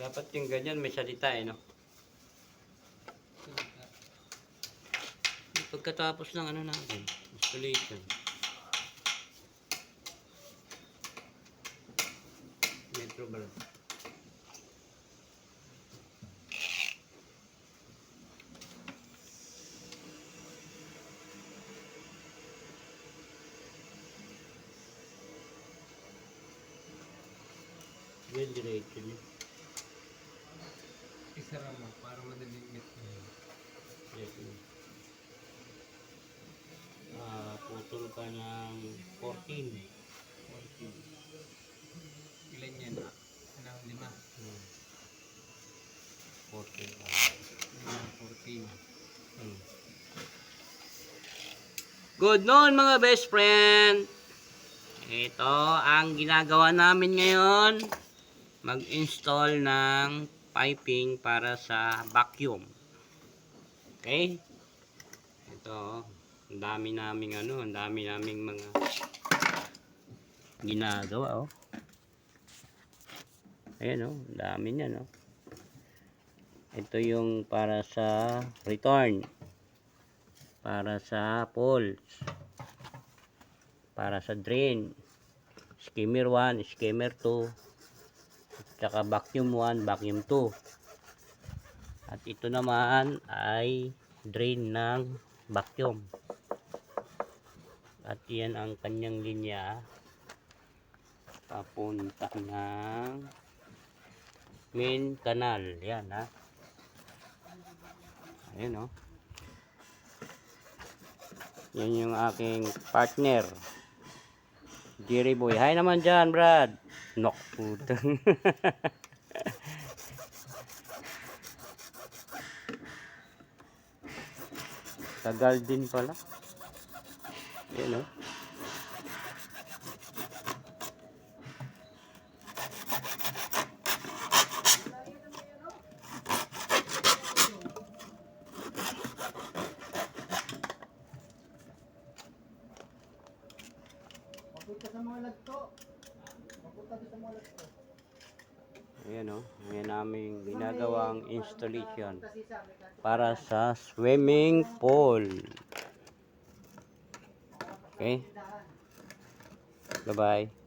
Dapat yung ganyan may salita no? Pagkatapos ng ano natin, installation. Metro ba? Well, diretso niya. Isara mo para madaling get niya. Putol ka ng 14. 14. Ilan yan? Anong 5? 14. 14. Good noon mga best friend. Ito ang ginagawa namin ngayon. Mag-install ng piping para sa vacuum. Okay? Ito, ang dami naming mga ginagawa oh. Ayan oh, ang dami niyan oh. Ito yung para sa return, para sa pulse, para sa drain, skimmer 1, skimmer 2, tsaka vacuum 1, vacuum 2. At ito naman ay drain ng vacuum. At yan ang kanyang linya papunta ng main canal. Yan ha. Ayan o. Yan yung aking partner, Jerry Boy. Hi naman dyan, Brad. Nok putang. Tagal din pala. Ayan o. Ayan o, ayan aming ginagawang installation para sa swimming pool. Okay, bye bye.